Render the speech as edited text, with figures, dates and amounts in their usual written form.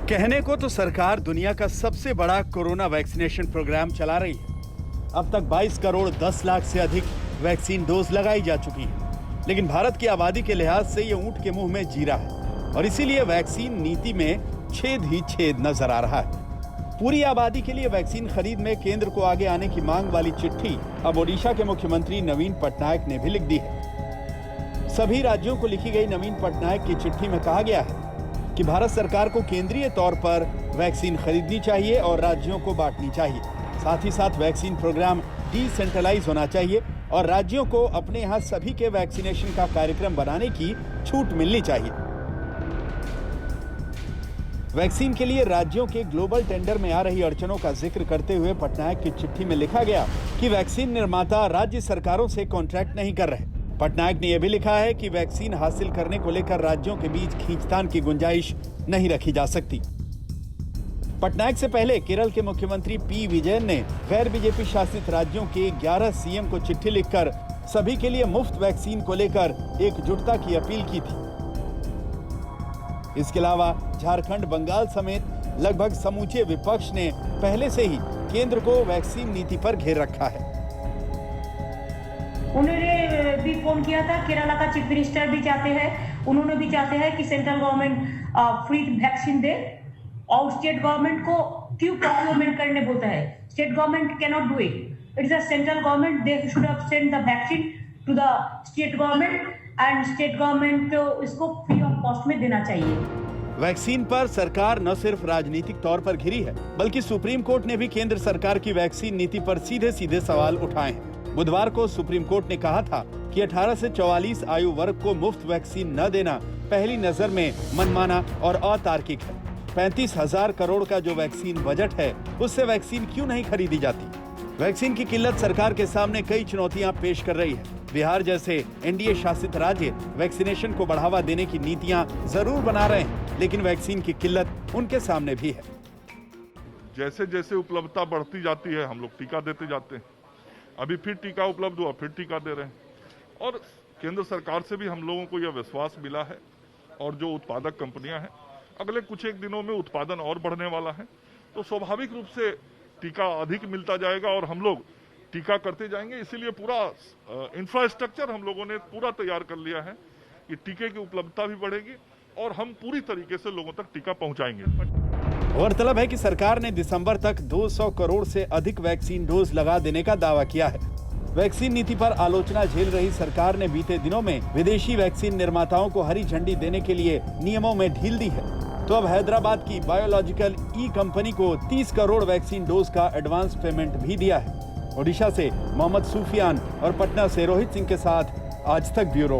कहने को तो सरकार दुनिया का सबसे बड़ा कोरोना वैक्सीनेशन प्रोग्राम चला रही है। अब तक 22 करोड़ 10 लाख से अधिक वैक्सीन डोज लगाई जा चुकी है। लेकिन भारत की आबादी के लिहाज से ये ऊंट के मुंह में जीरा है और इसीलिए वैक्सीन नीति में छेद ही छेद नजर आ रहा है। पूरी आबादी के लिए वैक्सीन खरीद में केंद्र को आगे आने की मांग वाली चिट्ठी अब ओडिशा के मुख्यमंत्री नवीन पटनायक ने भी लिख दी है। सभी राज्यों को लिखी गई नवीन पटनायक की चिट्ठी में कहा गया है कि भारत सरकार को केंद्रीय तौर पर वैक्सीन खरीदनी चाहिए और राज्यों को बांटनी चाहिए। साथ ही साथ वैक्सीन प्रोग्राम डिसेंट्रलाइज होना चाहिए और राज्यों को अपने यहाँ सभी के वैक्सीनेशन का कार्यक्रम बनाने की छूट मिलनी चाहिए। वैक्सीन के लिए राज्यों के ग्लोबल टेंडर में आ रही अड़चनों का जिक्र करते हुए पटनायक की चिट्ठी में लिखा गया कि वैक्सीन निर्माता राज्य सरकारों से कॉन्ट्रैक्ट नहीं कर रहे। पटनायक ने यह भी लिखा है कि वैक्सीन हासिल करने को लेकर राज्यों के बीच खींचतान की गुंजाइश नहीं रखी जा सकती। पटनायक से पहले केरल के मुख्यमंत्री पी विजयन ने गैर बीजेपी शासित राज्यों के 11 सीएम को चिट्ठी लिखकर सभी के लिए मुफ्त वैक्सीन को लेकर एकजुटता की अपील की थी। इसके अलावा झारखंड, बंगाल समेत लगभग समूचे विपक्ष ने पहले से ही केंद्र को वैक्सीन नीति पर घेर रखा है। उन्होंने भी फोन किया था, केरला का चीफ मिनिस्टर भी चाहते हैं, उन्होंने भी चाहते हैं कि सेंट्रल गवर्नमेंट फ्री वैक्सीन दे और स्टेट गवर्नमेंट को क्यों प्रोक्योरमेंट करने बोलता है। State government can not do it, it's a central government, they should have send the vaccine to the state government and state government को इसको फ्री ऑफ कॉस्ट में देना चाहिए। वैक्सीन पर सरकार न सिर्फ राजनीतिक तौर पर घिरी है, बल्कि सुप्रीम कोर्ट ने भी केंद्र सरकार की वैक्सीन नीति पर सीधे सीधे सवाल उठाए हैं। बुधवार को सुप्रीम कोर्ट ने कहा था कि 18 से 44 आयु वर्ग को मुफ्त वैक्सीन न देना पहली नजर में मनमाना और अतार्किक है। 35,000 करोड़ का जो वैक्सीन बजट है, उससे वैक्सीन क्यों नहीं खरीदी जाती? वैक्सीन की किल्लत सरकार के सामने कई चुनौतियां पेश कर रही है। बिहार जैसे एनडीए शासित राज्य वैक्सीनेशन को बढ़ावा देने की नीतियां जरूर बना रहे हैं, लेकिन वैक्सीन की किल्लत उनके सामने भी है। जैसे जैसे उपलब्धता बढ़ती जाती है, हम लोग टीका देते जाते हैं। अभी फिर टीका उपलब्ध हुआ, फिर टीका दे रहे हैं और केंद्र सरकार से भी हम लोगों को यह विश्वास मिला है और जो उत्पादक कंपनियां हैं, अगले कुछ एक दिनों में उत्पादन और बढ़ने वाला है, तो स्वाभाविक रूप से टीका अधिक मिलता जाएगा और हम लोग टीका करते जाएंगे। इसीलिए पूरा इंफ्रास्ट्रक्चर हम लोगों ने पूरा तैयार कर लिया है कि टीके की उपलब्धता भी बढ़ेगी और हम पूरी तरीके से लोगों तक टीका पहुंचाएंगे। गौरतलब है कि सरकार ने दिसंबर तक 200 करोड़ से अधिक वैक्सीन डोज लगा देने का दावा किया है। वैक्सीन नीति पर आलोचना झेल रही सरकार ने बीते दिनों में विदेशी वैक्सीन निर्माताओं को हरी झंडी देने के लिए नियमों में ढील दी है। तो अब हैदराबाद की बायोलॉजिकल ई कंपनी को 30 करोड़ वैक्सीन डोज का एडवांस पेमेंट भी दिया है। ओडिशा से मोहम्मद सुफियान और पटना से रोहित सिंह के साथ आज तक ब्यूरो।